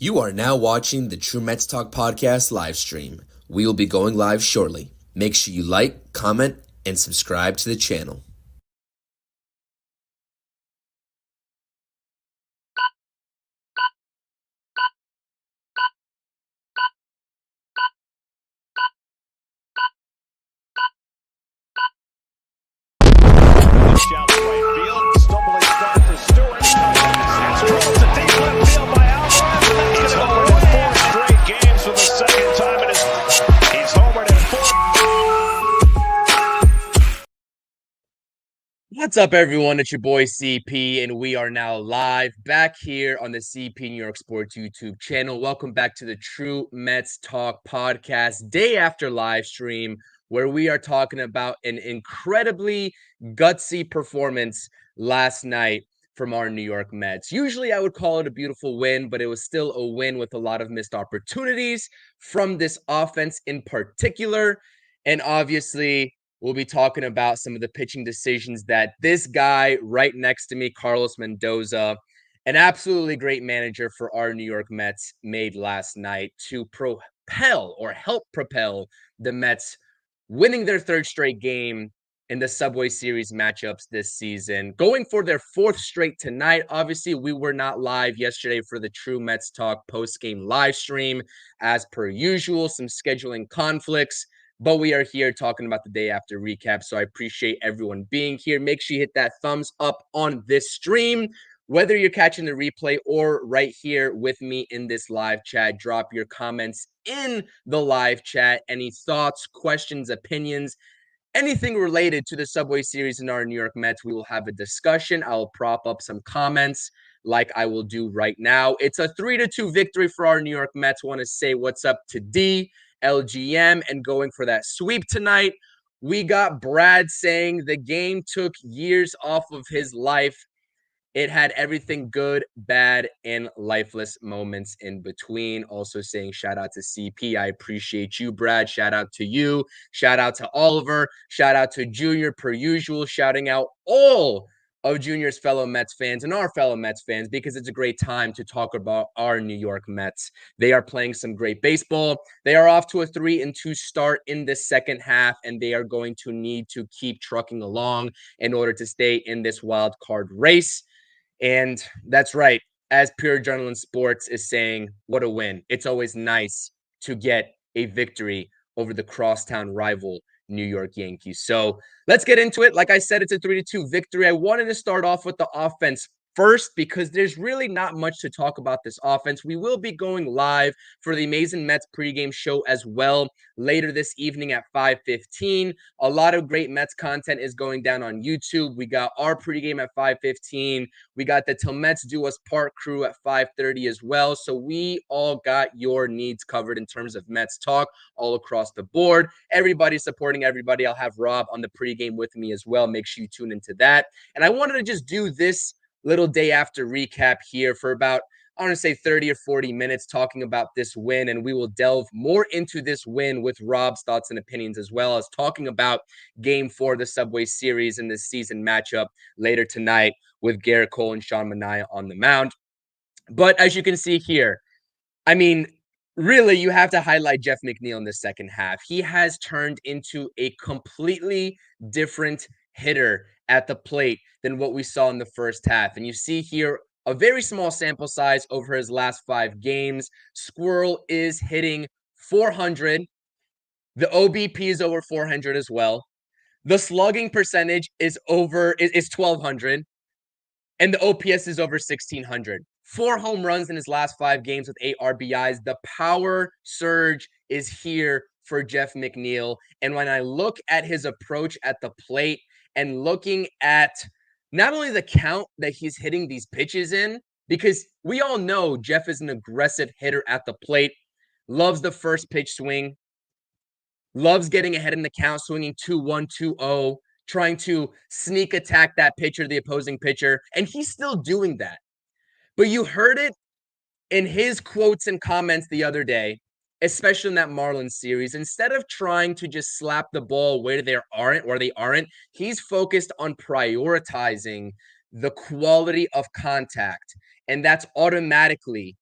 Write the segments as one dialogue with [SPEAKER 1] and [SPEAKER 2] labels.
[SPEAKER 1] You are now watching the True Mets Talk podcast live stream. We will be going live shortly. Make sure you like, comment, and subscribe to the channel.
[SPEAKER 2] Down the right field, stumbling start for Stewart. That's close to deep left field by Alvarez. That's going to go in 4 straight games for the second time in he's homered in 4.
[SPEAKER 3] What's up, everyone? It's your boy CP, and we are now live back here on the CPNYSports YouTube channel. Welcome back to the True Mets Talk podcast, day after live stream, where we are talking about an incredibly gutsy performance last night from our New York Mets. Usually I would call it a beautiful win, but it was still a win with a lot of missed opportunities from this offense in particular. And obviously, we'll be talking about some of the pitching decisions that this guy right next to me, Carlos Mendoza, an absolutely great manager for our New York Mets, made last night to propel or help propel the Mets winning their third straight game in the Subway Series matchups this season, going for their fourth straight tonight. Obviously, we were not live yesterday for the True Mets Talk post-game live stream. As per usual, some scheduling conflicts, but we are here talking about the day after recap. So I appreciate everyone being here. Make sure you hit that thumbs up on this stream. Whether you're catching the replay or right here with me in this live chat, drop your comments in the live chat. Any thoughts, questions, opinions, anything related to the Subway Series in our New York Mets, we will have a discussion. I'll prop up some comments like I will do right now. It's a 3-2 victory for our New York Mets. Want to say what's up to D, LGM, and going for that sweep tonight. We got Brad saying the game took years off of his life. It had everything good, bad, and lifeless moments in between. Also saying shout out to CP. I appreciate you, Brad. Shout out to you. Shout out to Oliver. Shout out to Junior, per usual. Shouting out all of Junior's fellow Mets fans and our fellow Mets fans, because it's a great time to talk about our New York Mets. They are playing some great baseball. They are off to a 3-2 start in the second half, and they are going to need to keep trucking along in order to stay in this wild card race. And that's right. As Pure Adrenaline Sports is saying, what a win. It's always nice to get a victory over the crosstown rival New York Yankees. So let's get into it. Like I said, it's a 3-2 victory. I wanted to start off with the offense first because there's really not much to talk about this offense. We will be going live for the Amazin Mets pregame show as well later this evening at 5:15. A lot of great Mets content is going down on YouTube. We got our pregame at 5:15. We got the Till Mets Do Us Part crew at 5:30 as well. So we all got your needs covered in terms of Mets talk all across the board. Everybody's supporting everybody. I'll have Rob on the pregame with me as well. Make sure you tune into that. And I wanted to just do this little day after recap here for about, I want to say 30 or 40 minutes talking about this win, and we will delve more into this win with Rob's thoughts and opinions, as well as talking about Game 4 of the Subway Series and this season matchup later tonight with Garrett Cole and Sean Manaea on the mound. But as you can see here, I mean, really, you have to highlight Jeff McNeil in the second half. He has turned into a completely different hitter at the plate than what we saw in the first half. And you see here a very small sample size over his last 5 games. Squirrel is hitting 400. The OBP is over 400 as well. The slugging percentage is 1,200, and the OPS is over 1,600. 4 home runs in his last 5 games with 8 RBIs. The power surge is here for Jeff McNeil. And when I look at his approach at the plate and looking at not only the count that he's hitting these pitches in, because we all know Jeff is an aggressive hitter at the plate, loves the first pitch swing, loves getting ahead in the count, swinging 2-1, 2-0, trying to sneak attack that pitcher, the opposing pitcher, and he's still doing that. But you heard it in his quotes and comments the other day, especially in that Marlins series. Instead of trying to just slap the ball where they aren't, he's focused on prioritizing the quality of contact, and that's automatically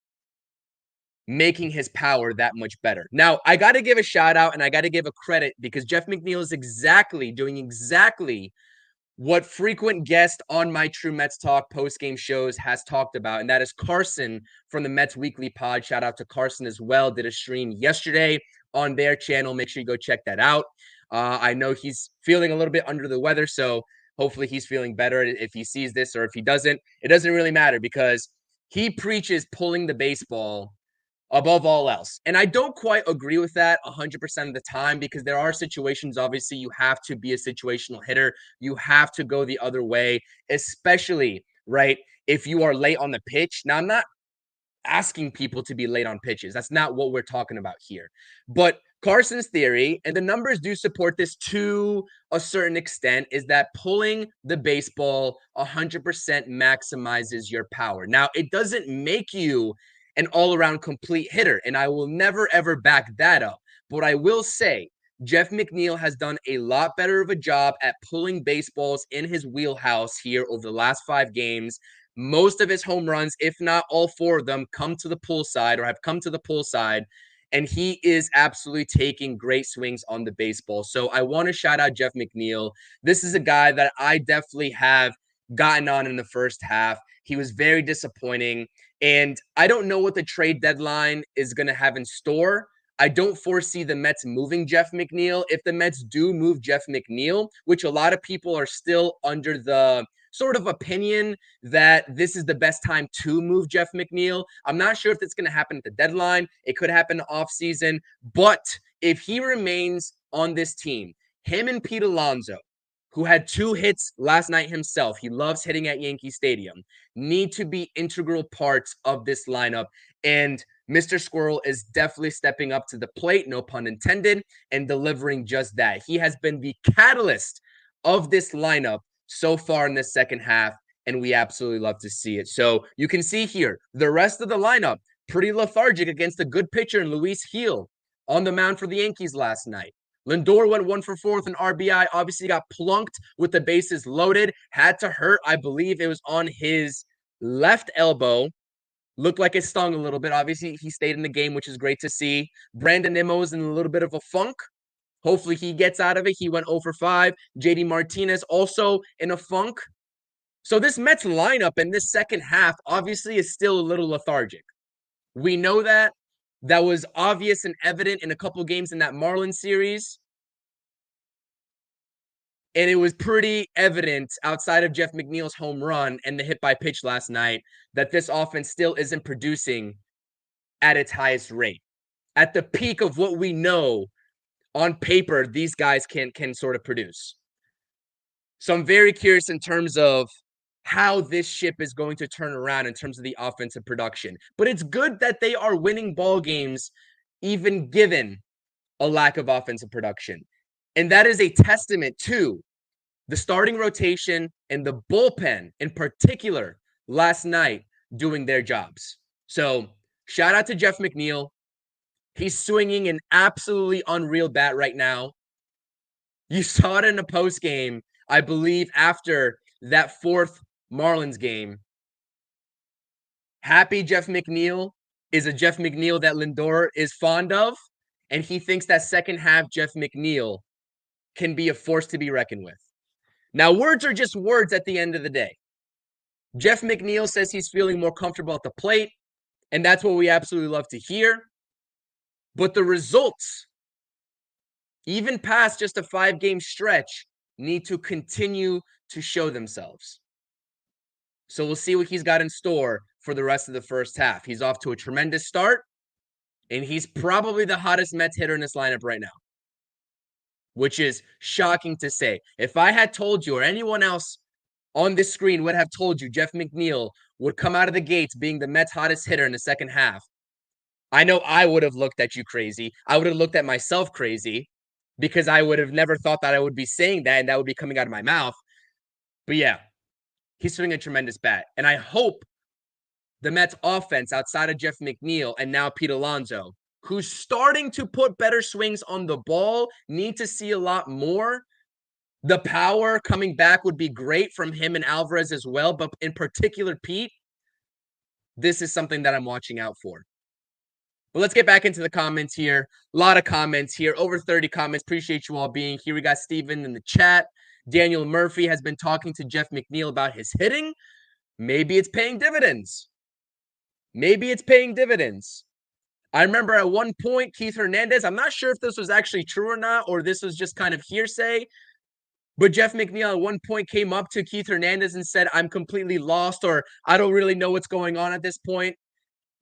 [SPEAKER 3] making his power that much better. Now, I got to give a shout out and I got to give a credit because Jeff McNeil is doing exactly what frequent guest on my True Mets Talk post-game shows has talked about, and that is Carson from the Mets Weekly Pod. Shout out to Carson as well. Did a stream yesterday on their channel. Make sure you go check that out. I know he's feeling a little bit under the weather, so hopefully he's feeling better. If he sees this or if he doesn't, it doesn't really matter because he preaches pulling the baseball above all else. And I don't quite agree with that 100% of the time because there are situations, obviously, you have to be a situational hitter. You have to go the other way, especially, right, if you are late on the pitch. Now, I'm not asking people to be late on pitches. That's not what we're talking about here. But Carson's theory, and the numbers do support this to a certain extent, is that pulling the baseball 100% maximizes your power. Now, it doesn't make you an all-around complete hitter, and I will never, ever back that up. But I will say, Jeff McNeil has done a lot better of a job at pulling baseballs in his wheelhouse here over the last 5 games. Most of his home runs, if not all 4 of them, come to the pull side or have come to the pull side. And he is absolutely taking great swings on the baseball. So I want to shout out Jeff McNeil. This is a guy that I definitely have gotten on in the first half. He was very disappointing. And I don't know what the trade deadline is going to have in store. I don't foresee the Mets moving Jeff McNeil. If the Mets do move Jeff McNeil, which a lot of people are still under the sort of opinion that this is the best time to move Jeff McNeil. I'm not sure if it's going to happen at the deadline. It could happen off season. But if he remains on this team, him and Pete Alonso, who had 2 hits last night himself, he loves hitting at Yankee Stadium, need to be integral parts of this lineup. And Mr. Squirrel is definitely stepping up to the plate, no pun intended, and delivering just that. He has been the catalyst of this lineup so far in the second half, and we absolutely love to see it. So you can see here, the rest of the lineup, pretty lethargic against a good pitcher in Luis Gil on the mound for the Yankees last night. Lindor went 1 for 4 with an RBI, obviously got plunked with the bases loaded, had to hurt. I believe it was on his left elbow. Looked like it stung a little bit. Obviously, he stayed in the game, which is great to see. Brandon Nimmo's in a little bit of a funk. Hopefully he gets out of it. He went 0 for 5. JD Martinez also in a funk. So this Mets lineup in this second half obviously is still a little lethargic. We know that. That was obvious and evident in a couple games in that Marlins series. And it was pretty evident outside of Jeff McNeil's home run and the hit by pitch last night that this offense still isn't producing at its highest rate. At the peak of what we know on paper, these guys can sort of produce. So I'm very curious in terms of how this ship is going to turn around in terms of the offensive production. But it's good that they are winning ball games, even given a lack of offensive production. And that is a testament to the starting rotation and the bullpen in particular last night doing their jobs. So shout out to Jeff McNeil. He's swinging an absolutely unreal bat right now. You saw it in a post game, I believe, after that 4th Marlins game. Happy Jeff McNeil is a Jeff McNeil that Lindor is fond of, and he thinks that second half Jeff McNeil can be a force to be reckoned with. Now, words are just words at the end of the day. Jeff McNeil says he's feeling more comfortable at the plate, and that's what we absolutely love to hear. But the results, even past just a 5-game stretch, need to continue to show themselves. So we'll see what he's got in store for the rest of the first half. He's off to a tremendous start, and he's probably the hottest Mets hitter in this lineup right now, which is shocking to say. If I had told you, or anyone else on this screen would have told you, Jeff McNeil would come out of the gates being the Mets' hottest hitter in the second half, I know I would have looked at you crazy. I would have looked at myself crazy because I would have never thought that I would be saying that and that would be coming out of my mouth. But yeah, he's swinging a tremendous bat. And I hope the Mets offense outside of Jeff McNeil and now Pete Alonso, who's starting to put better swings on the ball, need to see a lot more. The power coming back would be great from him and Alvarez as well, but in particular, Pete, this is something that I'm watching out for. But let's get back into the comments here. A lot of comments here, over 30 comments. Appreciate you all being here. We got Steven in the chat. Daniel Murphy has been talking to Jeff McNeil about his hitting. Maybe it's paying dividends. Maybe it's paying dividends. I remember at one point, Keith Hernandez, I'm not sure if this was actually true or not, or this was just kind of hearsay, but Jeff McNeil at one point came up to Keith Hernandez and said, I'm completely lost, or I don't really know what's going on at this point.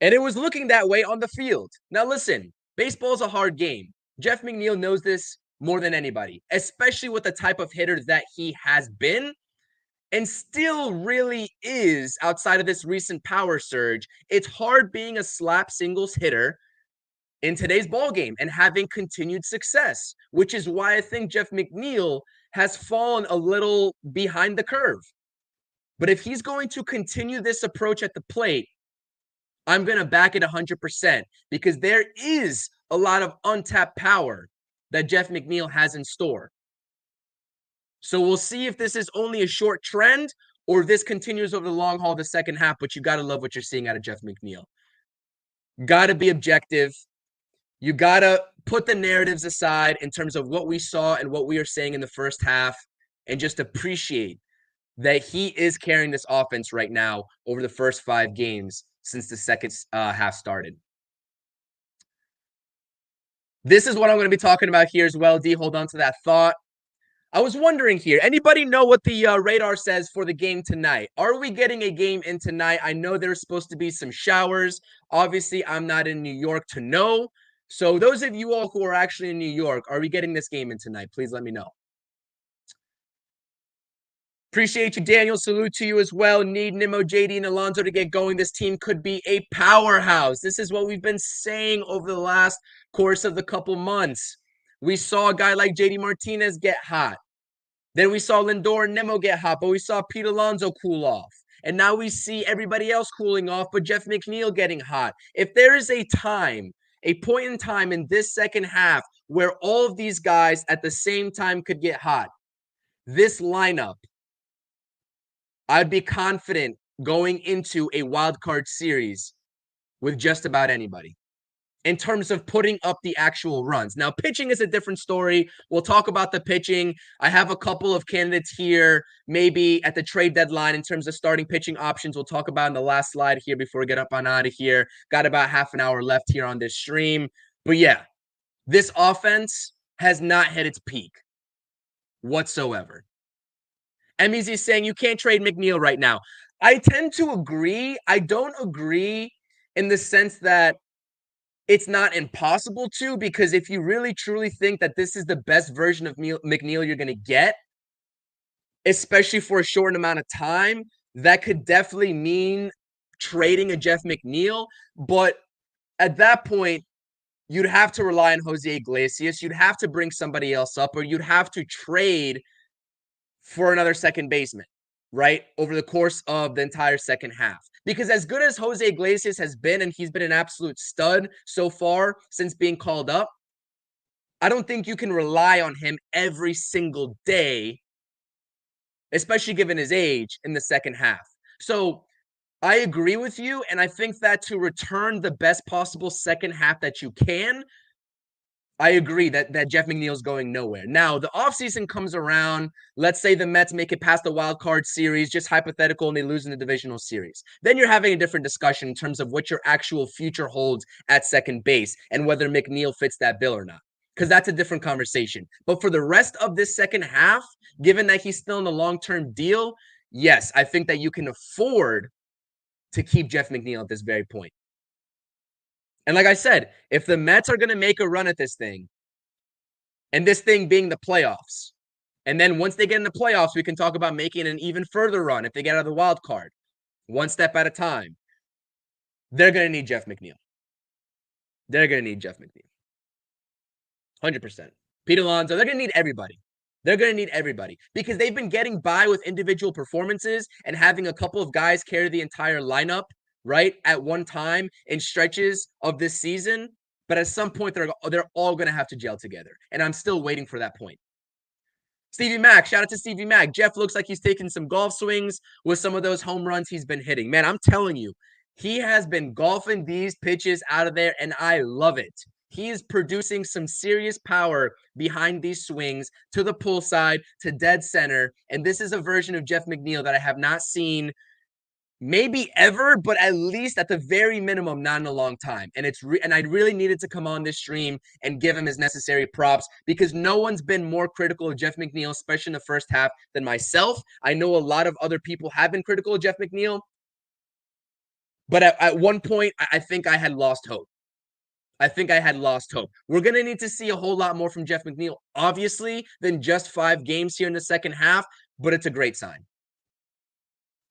[SPEAKER 3] And it was looking that way on the field. Now listen, baseball's a hard game. Jeff McNeil knows this more than anybody, especially with the type of hitter that he has been and still really is outside of this recent power surge. It's hard being a slap singles hitter in today's ball game and having continued success, which is why I think Jeff McNeil has fallen a little behind the curve. But if he's going to continue this approach at the plate, I'm going to back it 100% because there is a lot of untapped power that Jeff McNeil has in store. So we'll see if this is only a short trend or if this continues over the long haul, the second half, but you got to love what you're seeing out of Jeff McNeil. Got to be objective. You got to put the narratives aside in terms of what we saw and what we are saying in the first half and just appreciate that he is carrying this offense right now over the first 5 games since the second half started. This is what I'm going to be talking about here as well, D. Hold on to that thought. I was wondering here, anybody know what the radar says for the game tonight? Are we getting a game in tonight? I know there's supposed to be some showers. Obviously, I'm not in New York to know. So those of you all who are actually in New York, are we getting this game in tonight? Please let me know. Appreciate you, Daniel. Salute to you as well. Need Nimmo, JD, and Alonso to get going. This team could be a powerhouse. This is what we've been saying over the last course of the couple months. We saw a guy like JD Martinez get hot. Then we saw Lindor and Nimmo get hot, but we saw Pete Alonso cool off. And now we see everybody else cooling off, but Jeff McNeil getting hot. If there is a point in time in this second half where all of these guys at the same time could get hot, this lineup, I'd be confident going into a wild card series with just about anybody in terms of putting up the actual runs. Now, pitching is a different story. We'll talk about the pitching. I have a couple of candidates here, maybe at the trade deadline in terms of starting pitching options. We'll talk about in the last slide here before we get up on out of here. Got about half an hour left here on this stream. But yeah, this offense has not hit its peak whatsoever. Amazin is saying you can't trade McNeil right now. I tend to agree. I don't agree in the sense that it's not impossible to, because if you really truly think that this is the best version of McNeil you're going to get, especially for a short amount of time, that could definitely mean trading a Jeff McNeil. But at that point, you'd have to rely on Jose Iglesias. You'd have to bring somebody else up, or you'd have to trade for another second baseman, right, over the course of the entire second half. Because as good as Jose Iglesias has been, and he's been an absolute stud so far since being called up, I don't think you can rely on him every single day, especially given his age in the second half. So I agree with you, and I think that to return the best possible second half that you can, I agree that Jeff McNeil's going nowhere. Now, the offseason comes around. Let's say the Mets make it past the wild card series, just hypothetical, and they lose in the divisional series. Then you're having a different discussion in terms of what your actual future holds at second base and whether McNeil fits that bill or not, because that's a different conversation. But for the rest of this second half, given that he's still in a long-term deal, yes, I think that you can afford to keep Jeff McNeil at this very point. And like I said, if the Mets are going to make a run at this thing, and this thing being the playoffs, and then once they get in the playoffs, we can talk about making an even further run if they get out of the wild card, one step at a time, they're going to need Jeff McNeil. They're going to need Jeff McNeil. 100%. Pete Alonso, they're going to need everybody. They're going to need everybody because they've been getting by with individual performances and having a couple of guys carry the entire lineup, right, at one time in stretches of this season. But at some point, they're all going to have to gel together. And I'm still waiting for that point. Stevie Mack, shout out to Stevie Mack. Jeff looks like he's taking some golf swings with some of those home runs he's been hitting. Man, I'm telling you, He has been golfing these pitches out of there, and I love it. He is producing some serious power behind these swings to the pull side, to dead center. And this is a version of Jeff McNeil that I have not seen maybe ever, but at least at the very minimum, not in a long time. And I really needed to come on this stream and give him his necessary props because no one's been more critical of Jeff McNeil, especially in the first half, than myself. I know a lot of other people have been critical of Jeff McNeil, but at one point, I think I had lost hope. We're going to need to see a whole lot more from Jeff McNeil, obviously, than just 5 games here in the second half, but it's a great sign.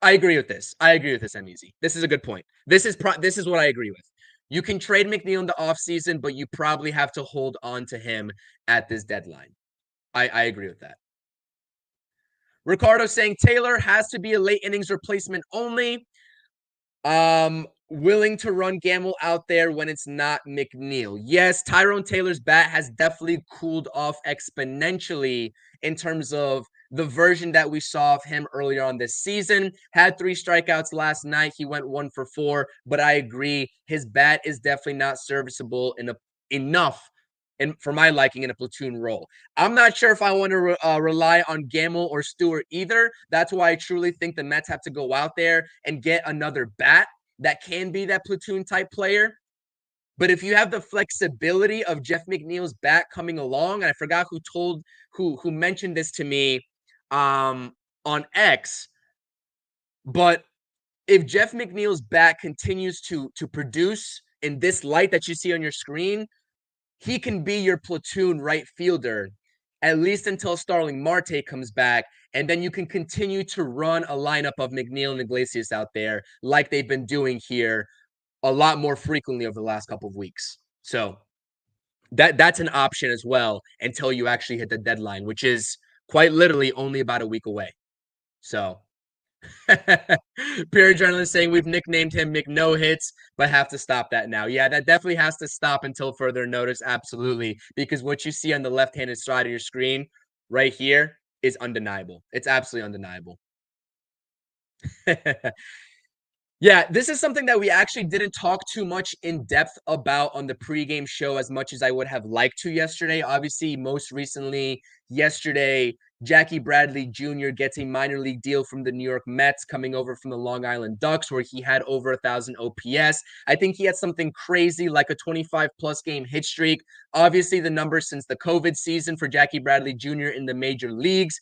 [SPEAKER 3] I agree with this, Amazin. This is a good point. This is what I agree with. You can trade McNeil in the offseason, but you probably have to hold on to him at this deadline. I agree with that. Ricardo saying Taylor has to be a late innings replacement only. Willing to run Gamble out there when it's not McNeil. Yes, Tyrone Taylor's bat has definitely cooled off exponentially in terms of the version that we saw of him earlier on this season. Had 3 strikeouts last night. He went 1 for 4, but I agree. His bat is definitely not serviceable enough and for my liking in a platoon role. I'm not sure if I want to rely on Gamble or Stewart either. That's why I truly think the Mets have to go out there and get another bat that can be that platoon type player. But if you have the flexibility of Jeff McNeil's bat coming along, and I forgot who mentioned this to me on X, but if Jeff McNeil's bat continues to produce in this light that you see on your screen, he can be your platoon right fielder, at least until Starling Marte comes back. And then you can continue to run a lineup of McNeil and Iglesias out there like they've been doing here a lot more frequently over the last couple of weeks. So that's an option as well until you actually hit the deadline, which is quite literally only about a week away. So Pure Adrenaline saying we've nicknamed him McNo Hits, but have to stop that now. Yeah, that definitely has to stop until further notice. Absolutely. Because what you see on the left-handed side of your screen right here is undeniable. It's absolutely undeniable. Yeah, this is something that we actually didn't talk too much in depth about on the pregame show as much as I would have liked to yesterday. Obviously, most recently, yesterday, Jackie Bradley Jr. gets a minor league deal from the New York Mets coming over from the Long Island Ducks, where he had over 1,000 OPS. I think he had something crazy like a 25-plus game hit streak. Obviously, the numbers since the COVID season for Jackie Bradley Jr. in the major leagues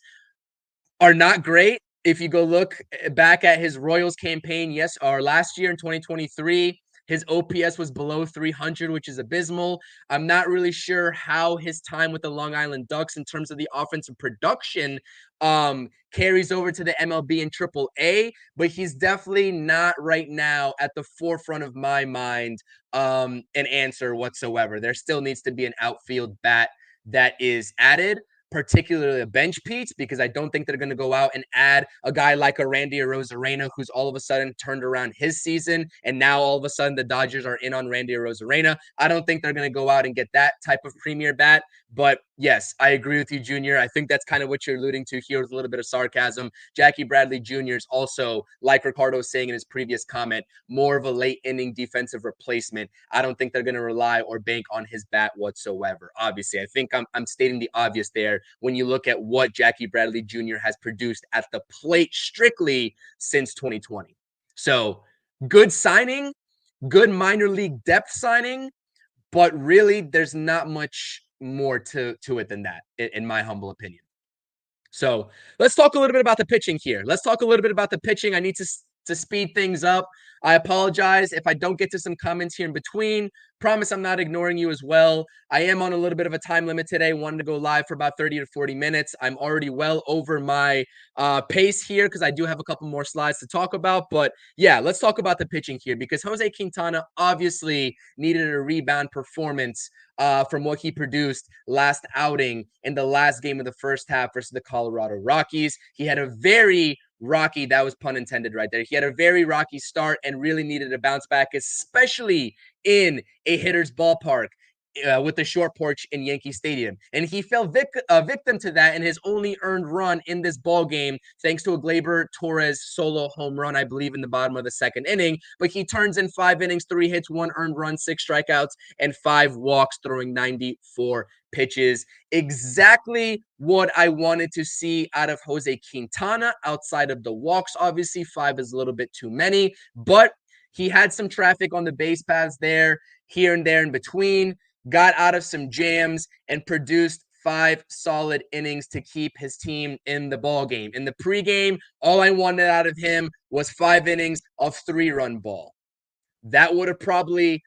[SPEAKER 3] are not great. If you go look back at his Royals campaign, last year in 2023, his OPS was below 300, which is abysmal. I'm not really sure how his time with the Long Island Ducks in terms of the offensive production carries over to the MLB and AAA, but he's definitely not right now at the forefront of my mind an answer whatsoever. There still needs to be an outfield bat that is added, particularly a bench piece, because I don't think they're going to go out and add a guy like a Randy Arozarena, who's all of a sudden turned around his season, and now all of a sudden the Dodgers are in on Randy Arozarena. I don't think they're going to go out and get that type of premier bat, but yes, I agree with you, Junior. I think that's kind of what you're alluding to here with a little bit of sarcasm. Jackie Bradley Jr. is also, like Ricardo was saying in his previous comment, more of a late inning defensive replacement. I don't think they're going to rely or bank on his bat whatsoever. Obviously, I think I'm stating the obvious there when you look at what Jackie Bradley Jr. has produced at the plate strictly since 2020. So good signing, good minor league depth signing, but really there's not much more to it than that, in my humble opinion. So let's talk a little bit about the pitching here. I need to speed things up. I apologize if I don't get to some comments here in between. Promise I'm not ignoring you as well. I am on a little bit of a time limit today. Wanted to go live for about 30 to 40 minutes. I'm already well over my pace here because I do have a couple more slides to talk about. But yeah, let's talk about the pitching here because Jose Quintana obviously needed a rebound performance from what he produced last outing in the last game of the first half versus the Colorado Rockies. He had a very rocky, that was pun intended right there. He had a very rocky start and really needed a bounce back, especially in a hitter's ballpark. with the short porch in Yankee Stadium. And he fell victim to that in his only earned run in this ball game, thanks to a Gleyber Torres solo home run, I believe, in the bottom of the second inning. But he turns in 5 innings, 3 hits, 1 earned run, 6 strikeouts, and 5 walks, throwing 94 pitches. Exactly what I wanted to see out of Jose Quintana, outside of the walks. Obviously, 5 is a little bit too many, but he had some traffic on the base paths there, here and there in between, got out of some jams, and produced 5 solid innings to keep his team in the ball game. In the pregame, all I wanted out of him was 5 innings of 3-run ball. That would have probably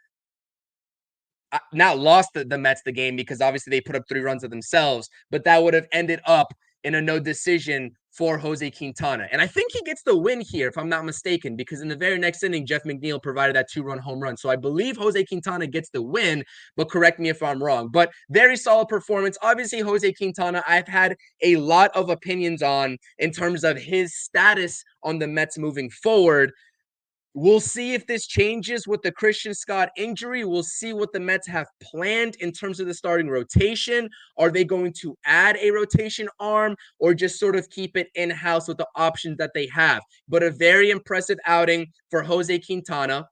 [SPEAKER 3] not lost the Mets the game, because obviously they put up 3 runs of themselves, but that would have ended up in a no decision for Jose Quintana. And I think he gets the win here, if I'm not mistaken, because in the very next inning, Jeff McNeil provided that 2-run home run. So I believe Jose Quintana gets the win, but correct me if I'm wrong. But very solid performance. Obviously, Jose Quintana, I've had a lot of opinions on in terms of his status on the Mets moving forward. We'll see if this changes with the Christian Scott injury. We'll see what the Mets have planned in terms of the starting rotation. Are they going to add a rotation arm, or just sort of keep it in-house with the options that they have? But a very impressive outing for Jose Quintana.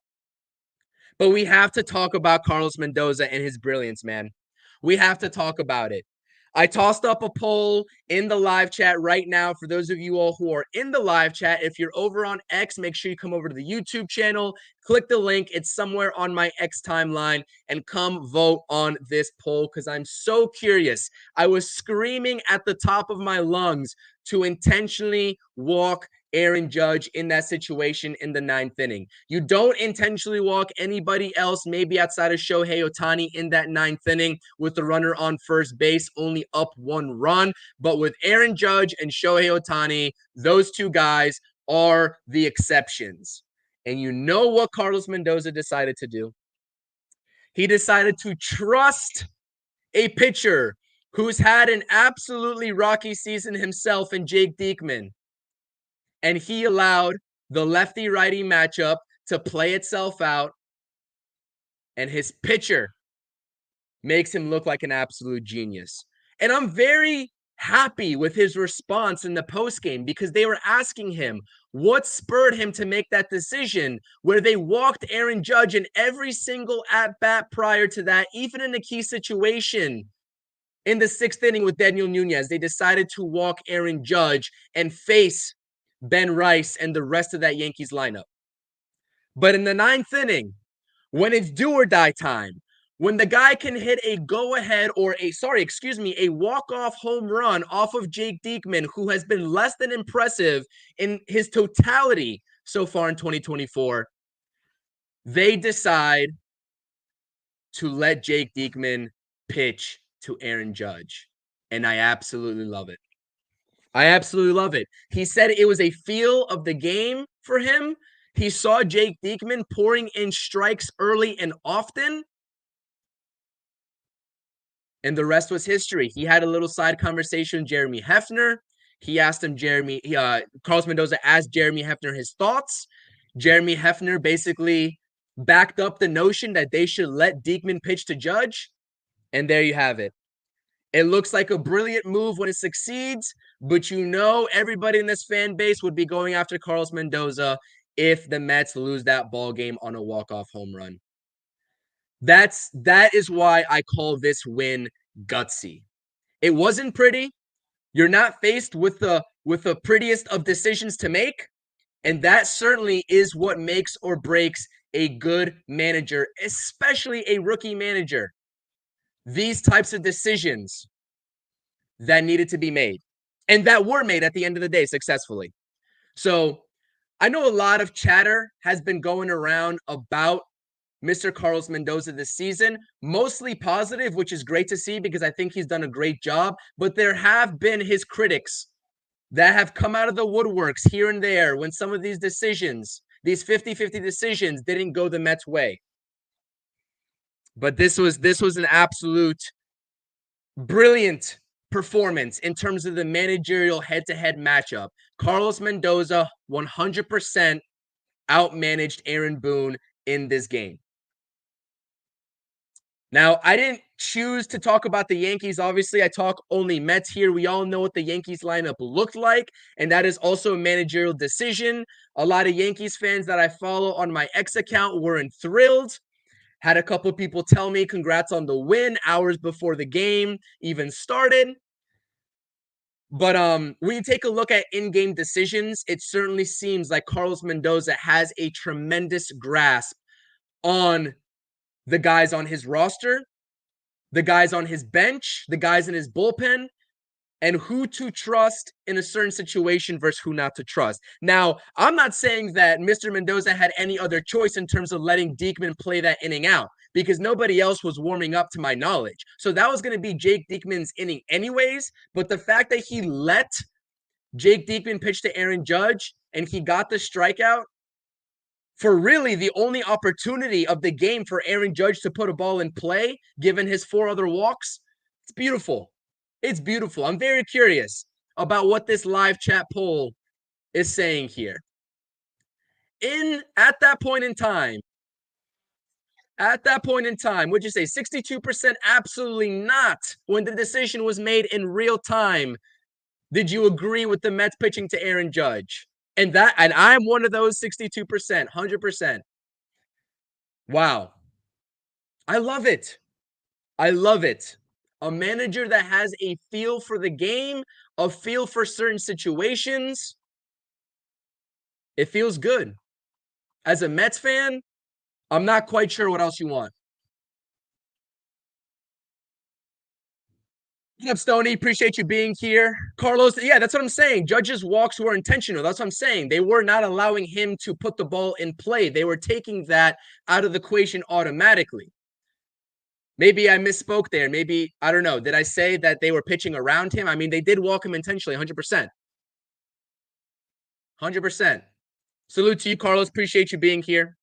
[SPEAKER 3] But we have to talk about Carlos Mendoza and his brilliance, man. We have to talk about it. I tossed up a poll in the live chat right now for those of you all who are in the live chat. If you're over on X, make sure you come over to the YouTube channel, click the link. It's somewhere on my X timeline, and come vote on this poll, because I'm so curious. I was screaming at the top of my lungs to intentionally walk Aaron Judge in that situation in the 9th inning. You don't intentionally walk anybody else, maybe outside of Shohei Ohtani, in that 9th inning with the runner on first base, only up 1 run. But with Aaron Judge and Shohei Ohtani, those 2 guys are the exceptions. And you know what Carlos Mendoza decided to do? He decided to trust a pitcher who's had an absolutely rocky season himself in Jake Diekman. And he allowed the lefty-righty matchup to play itself out, and his pitcher makes him look like an absolute genius. And I'm very happy with his response in the postgame, because they were asking him what spurred him to make that decision where they walked Aaron Judge in every single at-bat prior to that, even in a key situation. In the 6th inning with Daniel Nunez, they decided to walk Aaron Judge and face Ben Rice and the rest of that Yankees lineup. But in the 9th inning, when it's do or die time, when the guy can hit a go-ahead or a walk-off home run off of Jake Diekman, who has been less than impressive in his totality so far in 2024, they decide to let Jake Diekman pitch to Aaron Judge. And I absolutely love it. I absolutely love it. He said it was a feel of the game for him. He saw Jake Diekman pouring in strikes early and often, and the rest was history. He had a little side conversation with Jeremy Hefner. He asked him, Carlos Mendoza asked Jeremy Hefner his thoughts. Jeremy Hefner basically backed up the notion that they should let Diekman pitch to Judge, and there you have it. It looks like a brilliant move when it succeeds, but you know everybody in this fan base would be going after Carlos Mendoza if the Mets lose that ball game on a walk-off home run. That is why I call this win gutsy. It wasn't pretty. You're not faced with the prettiest of decisions to make, and that certainly is what makes or breaks a good manager, especially a rookie manager. These types of decisions that needed to be made, and that were made at the end of the day successfully. So I know a lot of chatter has been going around about Mr. Carlos Mendoza this season, mostly positive, which is great to see, because I think he's done a great job. But there have been his critics that have come out of the woodworks here and there when some of these decisions, these 50-50 decisions, didn't go the Mets' way. But this was an absolute brilliant performance in terms of the managerial head-to-head matchup. Carlos Mendoza 100% outmanaged Aaron Boone in this game. Now, I didn't choose to talk about the Yankees. Obviously, I talk only Mets here. We all know what the Yankees lineup looked like, and that is also a managerial decision. A lot of Yankees fans that I follow on my X account weren't thrilled. Had a couple people tell me congrats on the win hours before the game even started. But when you take a look at in-game decisions, it certainly seems like Carlos Mendoza has a tremendous grasp on the guys on his roster, the guys on his bench, the guys in his bullpen, and who to trust in a certain situation versus who not to trust. Now, I'm not saying that Mr. Mendoza had any other choice in terms of letting Diekman play that inning out because nobody else was warming up to my knowledge. So that was going to be Jake Diekman's inning anyways, but the fact that he let Jake Diekman pitch to Aaron Judge and he got the strikeout for really the only opportunity of the game for Aaron Judge to put a ball in play, given his 4 other walks, it's beautiful. It's beautiful. I'm very curious about what this live chat poll is saying here. At that point in time, would you say 62% absolutely not when the decision was made in real time? Did you agree with the Mets pitching to Aaron Judge? And I'm one of those 62%, 100%. Wow. I love it. I love it. A manager that has a feel for the game, a feel for certain situations. It feels good. As a Mets fan, I'm not quite sure what else you want. What up, Stoney? Appreciate you being here. Carlos, yeah, that's what I'm saying. Judge's walks were intentional. That's what I'm saying. They were not allowing him to put the ball in play. They were taking that out of the equation automatically. Maybe I misspoke there. Maybe, I don't know. Did I say that they were pitching around him? I mean, they did walk him intentionally, 100%. 100%. Salute to you, Carlos. Appreciate you being here.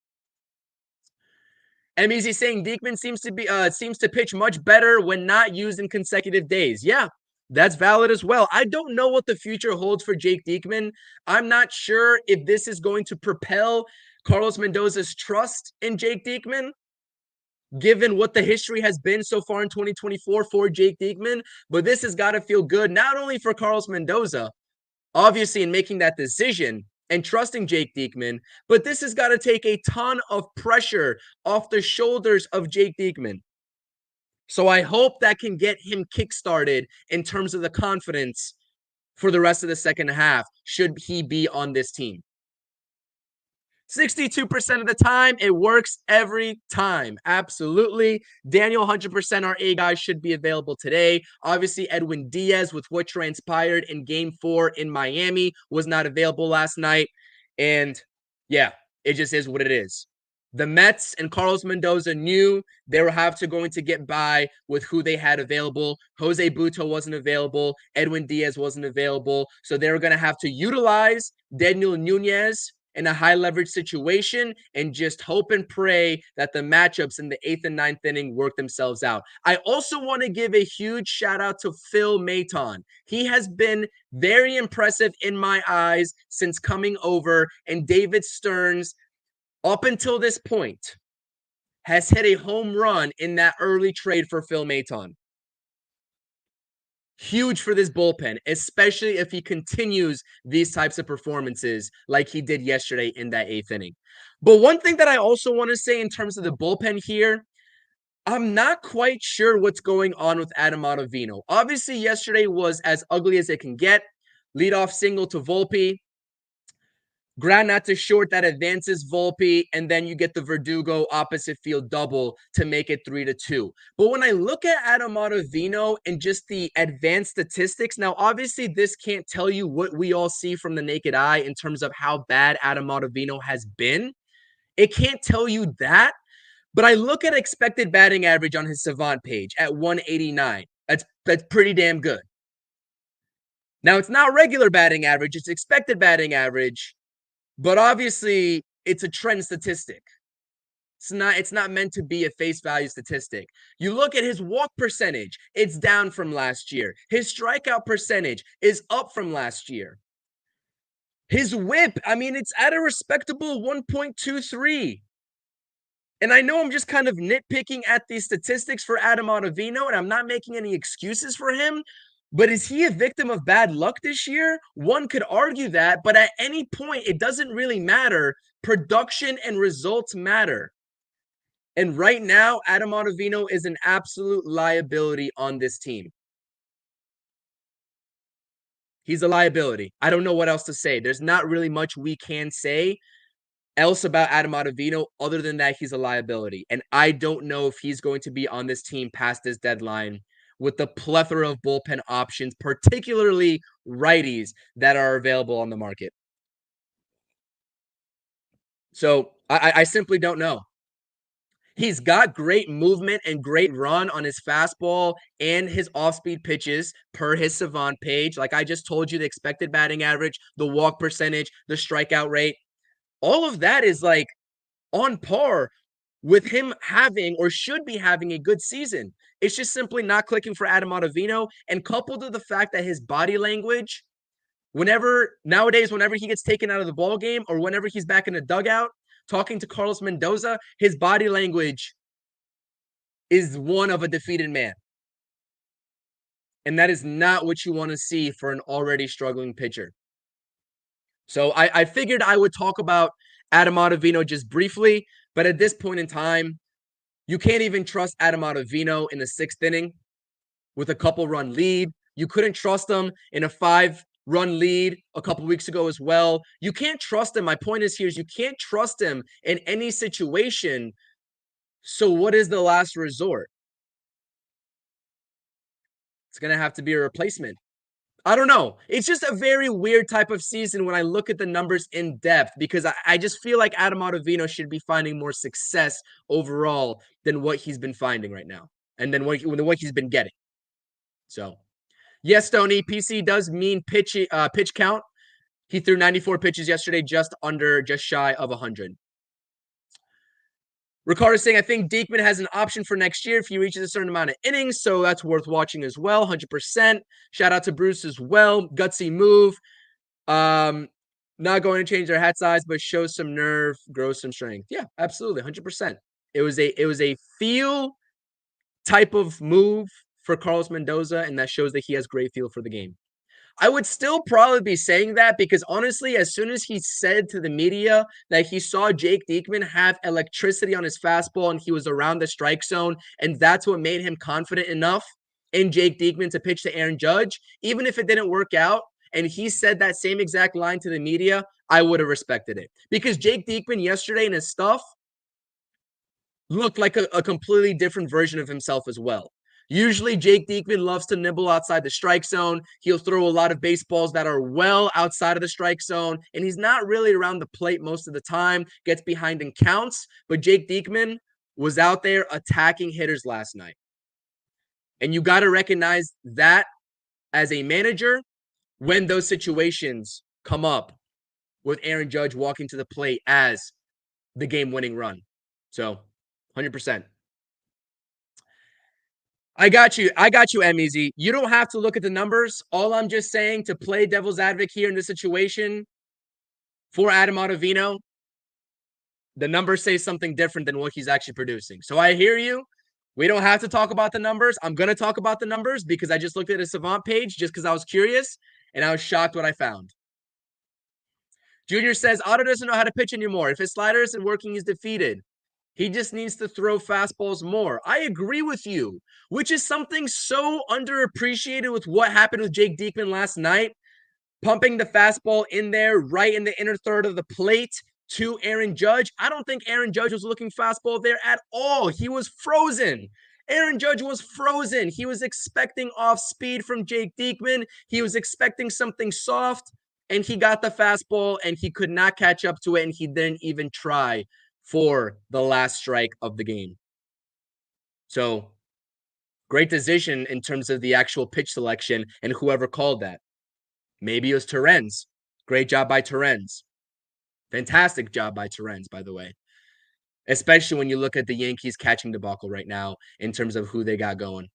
[SPEAKER 3] MEZ saying Diekman seems to pitch much better when not used in consecutive days. Yeah, that's valid as well. I don't know what the future holds for Jake Diekman. I'm not sure if this is going to propel Carlos Mendoza's trust in Jake Diekman, given what the history has been so far in 2024 for Jake Diekman. But this has got to feel good, not only for Carlos Mendoza, obviously in making that decision and trusting Jake Diekman, but this has got to take a ton of pressure off the shoulders of Jake Diekman. So I hope that can get him kickstarted in terms of the confidence for the rest of the second half, should he be on this team. 62% of the time, it works every time. Absolutely. Daniel, 100% our A guys should be available today. Obviously, Edwin Diaz, with what transpired in game 4 in Miami, was not available last night. And yeah, it just is what it is. The Mets and Carlos Mendoza knew they were going to get by with who they had available. Jose Butto wasn't available. Edwin Diaz wasn't available. So they were going to have to utilize Daniel Nunez in a high leverage situation and just hope and pray that the matchups in the 8th and 9th inning work themselves out. I also want to give a huge shout out to Phil Maton. He has been very impressive in my eyes since coming over, and David Stearns, up until this point, has hit a home run in that early trade for Phil Maton. Huge for this bullpen, especially if he continues these types of performances like he did yesterday in that 8th inning. But one thing that I also want to say in terms of the bullpen here, I'm not quite sure what's going on with Adam Ottavino. Obviously, yesterday was as ugly as it can get. Leadoff single to Volpe. Ground out to short that advances Volpe, and then you get the Verdugo opposite field double to make it 3-2. But when I look at Adam Ottavino and just the advanced statistics, now obviously this can't tell you what we all see from the naked eye in terms of how bad Adam Ottavino has been. It can't tell you that, but I look at expected batting average on his Savant page at 189. That's pretty damn good. Now it's not regular batting average, it's expected batting average. But obviously, it's a trend statistic. It's not meant to be a face value statistic. You look at his walk percentage, it's down from last year. His strikeout percentage is up from last year. His whip, I mean, it's at a respectable 1.23. And I know I'm just kind of nitpicking at the statistics for Adam Ottavino, and I'm not making any excuses for him. But is he a victim of bad luck this year? One could argue that, but at any point, it doesn't really matter. Production and results matter. And right now, Adam Ottavino is an absolute liability on this team. He's a liability. I don't know what else to say. There's not really much we can say else about Adam Ottavino other than that he's a liability. And I don't know if he's going to be on this team past this deadline with the plethora of bullpen options, particularly righties that are available on the market. So I simply don't know. He's got great movement and great run on his fastball and his off-speed pitches per his Savant page. Like I just told you, the expected batting average, the walk percentage, the strikeout rate, all of that is like on par with him having or should be having a good season. It's just simply not clicking for Adam Ottavino, and coupled with the fact that his body language, nowadays, whenever he gets taken out of the ball game or whenever he's back in the dugout talking to Carlos Mendoza, his body language is one of a defeated man. And that is not what you want to see for an already struggling pitcher. So I figured I would talk about Adam Ottavino just briefly, but at this point in time, you can't even trust Adam Ottavino in the 6th inning with a couple-run lead. You couldn't trust him in a 5-run lead a couple weeks ago as well. You can't trust him. My point is you can't trust him in any situation. So what is the last resort? It's going to have to be a replacement. I don't know. It's just a very weird type of season when I look at the numbers in depth because I just feel like Adam Ottavino should be finding more success overall than what he's been finding right now and then what he's been getting. So, yes, Tony, PC does mean pitch count. He threw 94 pitches yesterday, just shy of 100. Ricardo saying, I think Diekman has an option for next year if he reaches a certain amount of innings, so that's worth watching as well, 100%. Shout out to Bruce as well. Gutsy move. Not going to change their hat size, but show some nerve, grow some strength. Yeah, absolutely, 100%. It was a feel type of move for Carlos Mendoza, and that shows that he has great feel for the game. I would still probably be saying that because honestly, as soon as he said to the media that he saw Jake Diekman have electricity on his fastball and he was around the strike zone, and that's what made him confident enough in Jake Diekman to pitch to Aaron Judge, even if it didn't work out, and he said that same exact line to the media, I would have respected it. Because Jake Diekman yesterday in his stuff looked like a completely different version of himself as well. Usually, Jake Diekman loves to nibble outside the strike zone. He'll throw a lot of baseballs that are well outside of the strike zone, and he's not really around the plate most of the time, gets behind in counts, but Jake Diekman was out there attacking hitters last night. And you got to recognize that as a manager when those situations come up with Aaron Judge walking to the plate as the game-winning run. So, 100%. I got you, Amazin. You don't have to look at the numbers. All I'm just saying to play devil's advocate here in this situation for Adam Ottavino, the numbers say something different than what he's actually producing. So I hear you. We don't have to talk about the numbers. I'm going to talk about the numbers because I just looked at a Savant page just because I was curious, and I was shocked what I found. Junior says, Otto doesn't know how to pitch anymore. If his slider isn't working, he's defeated. He just needs to throw fastballs more. I agree with you, which is something so underappreciated with what happened with Jake Diekman last night. Pumping the fastball in there right in the inner third of the plate to Aaron Judge. I don't think Aaron Judge was looking fastball there at all. He was frozen. Aaron Judge was frozen. He was expecting off speed from Jake Diekman. He was expecting something soft, and he got the fastball, and he could not catch up to it, and he didn't even try for the last strike of the game. So, great decision in terms of the actual pitch selection and whoever called that. Maybe it was Terrence. Great job by Terrence. Fantastic job by Terrence, by the way. Especially when you look at the Yankees catching debacle right now in terms of who they got going.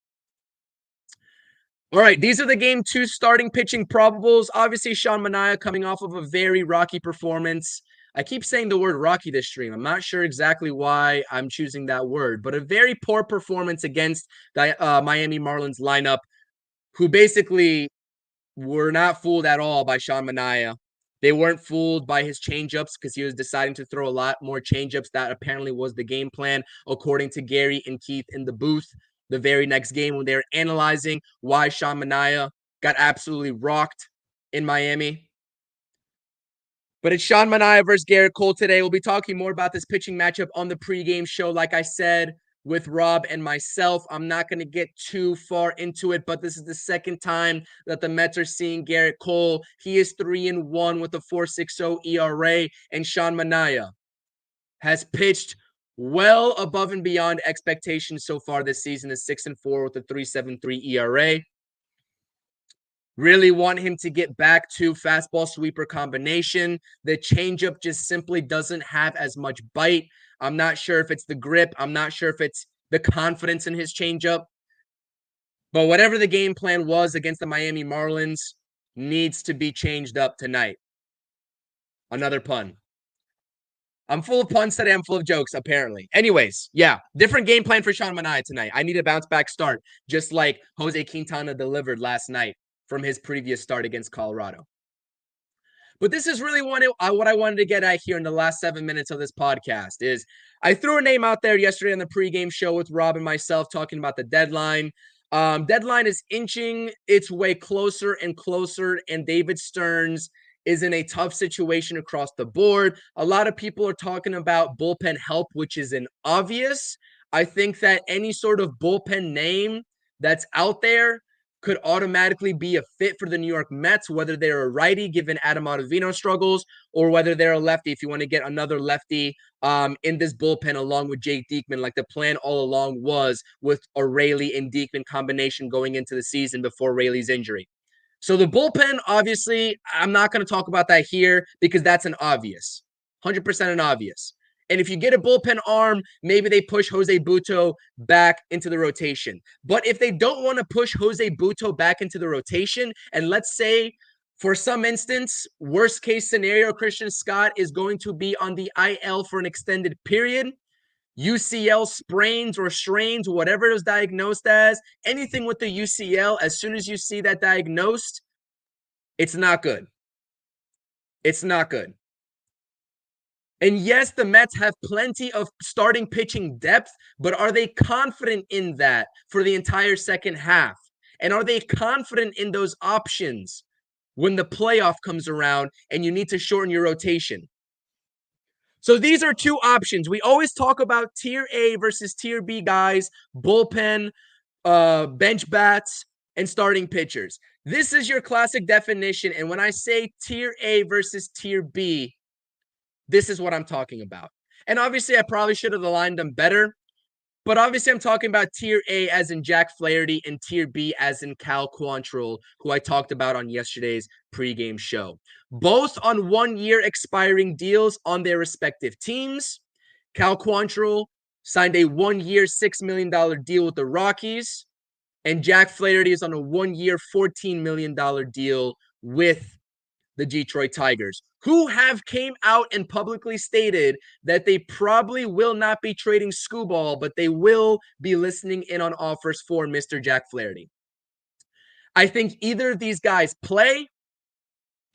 [SPEAKER 3] All right, these are the Game 2 starting pitching probables. Obviously, Sean Manaea coming off of a very rocky performance I keep saying the word rocky this stream. I'm not sure exactly why I'm choosing that word, but a very poor performance against the Miami Marlins lineup, who basically were not fooled at all by Sean Manaea. They weren't fooled by his changeups because he was deciding to throw a lot more changeups. That apparently was the game plan, according to Gary and Keith in the booth the very next game when they were analyzing why Sean Manaea got absolutely rocked in Miami. But it's Sean Manaea versus Garrett Cole today. We'll be talking more about this pitching matchup on the pregame show. Like I said, with Rob and myself, I'm not going to get too far into it, but this is the second time that the Mets are seeing Garrett Cole. He is 3-1 with a 4.60 ERA, and Sean Manaea has pitched well above and beyond expectations so far this season. Is 6-4 with a 3.73 ERA. Really want him to get back to fastball sweeper combination. The changeup just simply doesn't have as much bite. I'm not sure if it's the grip. I'm not sure if it's the confidence in his changeup. But whatever the game plan was against the Miami Marlins needs to be changed up tonight. Another pun. I'm full of puns today. I'm full of jokes, apparently. Anyways, yeah, different game plan for Sean Manaea tonight. I need a bounce back start, just like Jose Quintana delivered last night from his previous start against Colorado. But this is really what I wanted to get at here in the last 7 minutes of this podcast is I threw a name out there yesterday on the pregame show with Rob and myself talking about the deadline. Deadline is inching its way closer and closer, and David Stearns is in a tough situation across the board. A lot of people are talking about bullpen help, which is an obvious. I think that any sort of bullpen name that's out there could automatically be a fit for the New York Mets, whether they're a righty, given Adam Ottavino struggles, or whether they're a lefty, if you want to get another lefty in this bullpen along with Jake Diekman, like the plan all along was with a Raley and Diekman combination going into the season before Raley's injury. So the bullpen, obviously, I'm not going to talk about that here because that's an obvious, 100% an obvious. And if you get a bullpen arm, maybe they push Jose Butto back into the rotation. But if they don't want to push Jose Butto back into the rotation, and let's say for some instance, worst case scenario, Christian Scott is going to be on the IL for an extended period, UCL sprains or strains, whatever it was diagnosed as, anything with the UCL, as soon as you see that diagnosed, it's not good. It's not good. And yes, the Mets have plenty of starting pitching depth, but are they confident in that for the entire second half? And are they confident in those options when the playoff comes around and you need to shorten your rotation? So these are two options. We always talk about tier A versus tier B guys, bullpen, bench bats, and starting pitchers. This is your classic definition. And when I say tier A versus tier B, this is what I'm talking about. And obviously, I probably should have aligned them better. But obviously, I'm talking about tier A as in Jack Flaherty and tier B as in Cal Quantrill, who I talked about on yesterday's pregame show. Both on 1 year expiring deals on their respective teams. Cal Quantrill signed a 1 year, $6 million deal with the Rockies. And Jack Flaherty is on a 1 year, $14 million deal with the Detroit Tigers, who have came out and publicly stated that they probably will not be trading Skubal, but they will be listening in on offers for Mr. Jack Flaherty. I think either of these guys play.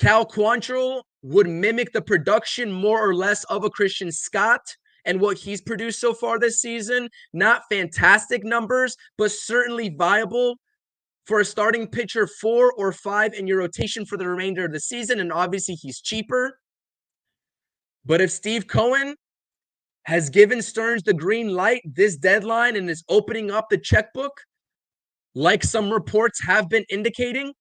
[SPEAKER 3] Cal Quantrill would mimic the production more or less of a Christian Scott and what he's produced so far this season. Not fantastic numbers, but certainly viable for a starting pitcher 4 or 5 in your rotation for the remainder of the season. And obviously he's cheaper. But if Steve Cohen has given Stearns the green light this deadline and is opening up the checkbook, like some reports have been indicating,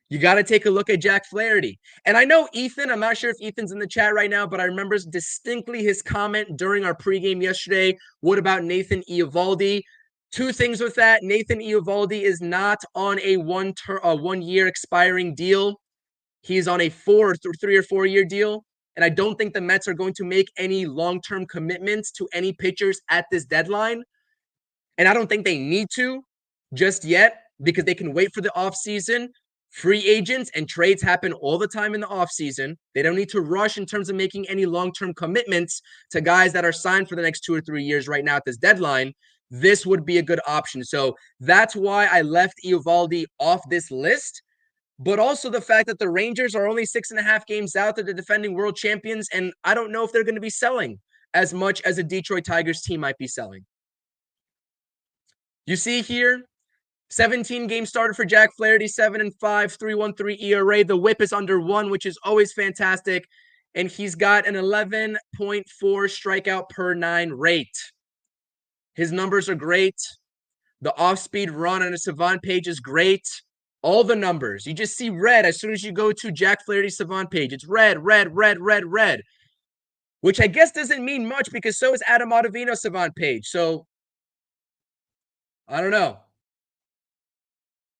[SPEAKER 3] you got to take a look at Jack Flaherty. And I know Ethan, I'm not sure if Ethan's in the chat right now, but I remember distinctly his comment during our pregame yesterday. What about Nathan Eovaldi? Two things with that. Nathan Eovaldi is not on a 1 year expiring deal. He's on a 3 or 4 year deal. And I don't think the Mets are going to make any long-term commitments to any pitchers at this deadline. And I don't think they need to just yet because they can wait for the offseason Free agents and trades happen all the time in the offseason. They don't need to rush in terms of making any long-term commitments to guys that are signed for the next 2 or 3 years right now at this deadline. This would be a good option. So that's why I left Eovaldi off this list. But also the fact that the Rangers are only 6.5 games out. They're the defending world champions, and I don't know if they're going to be selling as much as a Detroit Tigers team might be selling. You see here, 17 games started for Jack Flaherty, 7-5, 3.13 ERA. The whip is under 1, which is always fantastic. And he's got an 11.4 strikeout per 9 rate. His numbers are great. The off-speed run on a Savant page is great. All the numbers. You just see red as soon as you go to Jack Flaherty's Savant page. It's red, red, red, red, red. Which I guess doesn't mean much because so is Adam Ottavino's Savant page. So, I don't know.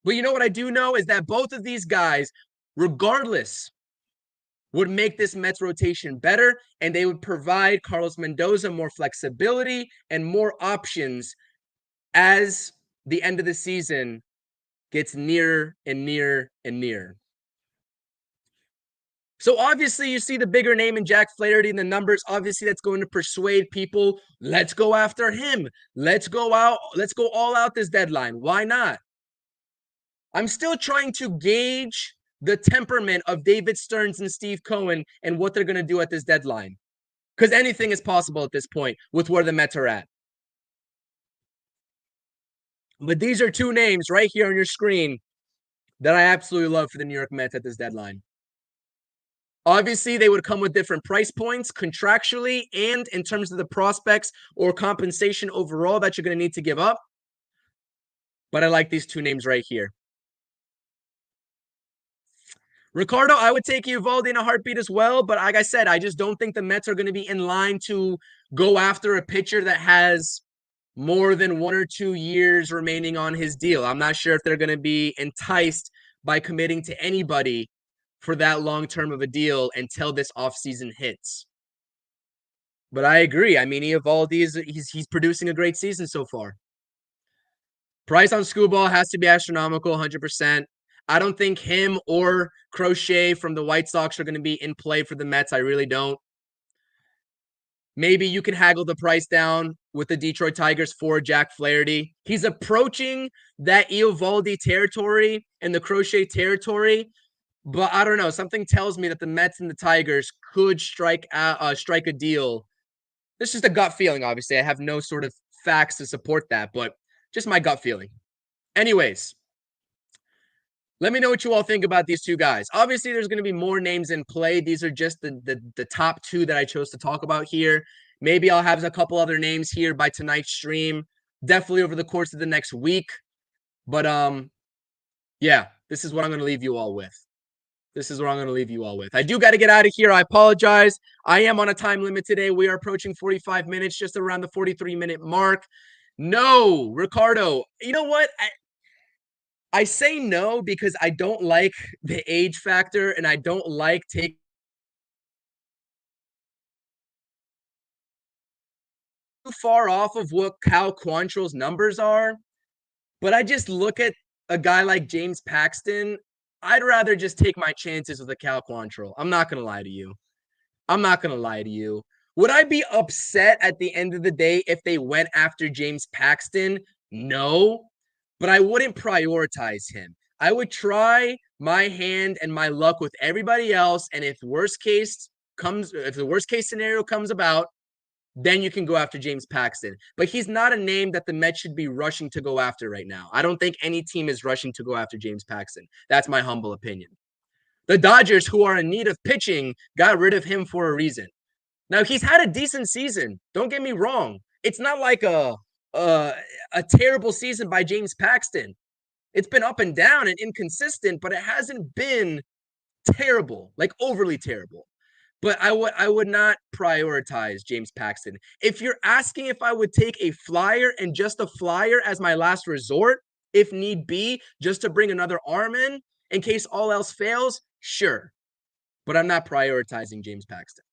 [SPEAKER 3] But you know what I do know is that both of these guys, regardless, would make this Mets rotation better, and they would provide Carlos Mendoza more flexibility and more options as the end of the season gets nearer and nearer and nearer. So obviously you see the bigger name in Jack Flaherty and the numbers. Obviously that's going to persuade people. Let's go after him. Let's go out. Let's go all out this deadline. Why not? I'm still trying to gauge the temperament of David Stearns and Steve Cohen and what they're going to do at this deadline. Because anything is possible at this point with where the Mets are at. But these are two names right here on your screen that I absolutely love for the New York Mets at this deadline. Obviously, they would come with different price points contractually and in terms of the prospects or compensation overall that you're going to need to give up. But I like these two names right here. Ricardo, I would take Eovaldi in a heartbeat as well, but like I said, I just don't think the Mets are going to be in line to go after a pitcher that has more than 1 or 2 years remaining on his deal. I'm not sure if they're going to be enticed by committing to anybody for that long term of a deal until this offseason hits. But I agree. I mean, Eovaldi he's producing a great season so far. Price on Screwball has to be astronomical, 100%. I don't think him or Crochet from the White Sox are going to be in play for the Mets. I really don't. Maybe you can haggle the price down with the Detroit Tigers for Jack Flaherty. He's approaching that Eovaldi territory and the Crochet territory, but I don't know. Something tells me that the Mets and the Tigers could strike a deal. This is just a gut feeling, obviously. I have no sort of facts to support that, but just my gut feeling. Anyways, let me know what you all think about these two guys. Obviously, there's going to be more names in play. These are just the top two that I chose to talk about here. Maybe I'll have a couple other names here by tonight's stream. Definitely over the course of the next week. But yeah, this is what I'm going to leave you all with. I do got to get out of here. I apologize. I am on a time limit today. We are approaching 45 minutes, just around the 43-minute mark. No, Ricardo, you know what? I say no because I don't like the age factor and I don't like taking too far off of what Cal Quantrill's numbers are. But I just look at a guy like James Paxton. I'd rather just take my chances with a Cal Quantrill. I'm not going to lie to you. Would I be upset at the end of the day if they went after James Paxton? No. But I wouldn't prioritize him. I would try my hand and my luck with everybody else. And if the worst case scenario comes about, then you can go after James Paxton. But he's not a name that the Mets should be rushing to go after right now. I don't think any team is rushing to go after James Paxton. That's my humble opinion. The Dodgers, who are in need of pitching, got rid of him for a reason. Now, he's had a decent season. Don't get me wrong. It's not like a terrible season by James Paxton. It's been up and down and inconsistent, but it hasn't been terrible, like overly terrible. But I would not prioritize James Paxton. If you're asking if I would take a flyer and just a flyer as my last resort, if need be, just to bring another arm in case all else fails, sure. But I'm not prioritizing James Paxton.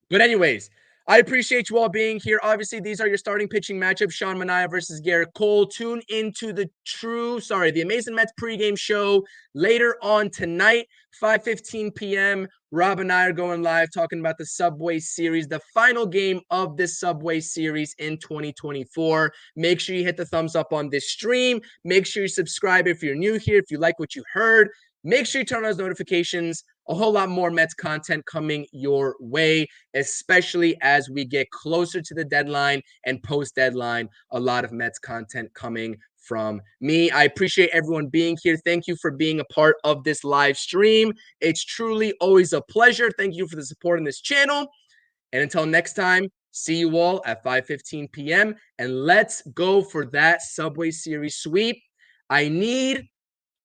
[SPEAKER 3] But anyways, I appreciate you all being here. Obviously, these are your starting pitching matchups. Sean Manaea versus Garrett Cole. Tune into the Amazin Mets pregame show later on tonight, 5:15 p.m. Rob and I are going live talking about the Subway Series, the final game of this Subway Series in 2024. Make sure you hit the thumbs up on this stream. Make sure you subscribe if you're new here, if you like what you heard. Make sure you turn on those notifications. A whole lot more Mets content coming your way, especially as we get closer to the deadline and post-deadline. A lot of Mets content coming from me. I appreciate everyone being here. Thank you for being a part of this live stream. It's truly always a pleasure. Thank you for the support on this channel. And until next time, see you all at 5:15 p.m. And let's go for that Subway Series sweep. I need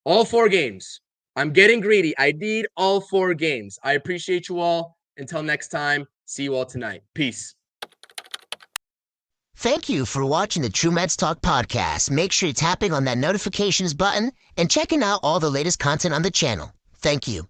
[SPEAKER 3] all 4 games. I'm getting greedy. I need all 4 games. I appreciate you all. Until next time, see you all tonight. Peace.
[SPEAKER 4] Thank you for watching the True Mets Talk podcast. Make sure you're tapping on that notifications button and checking out all the latest content on the channel. Thank you.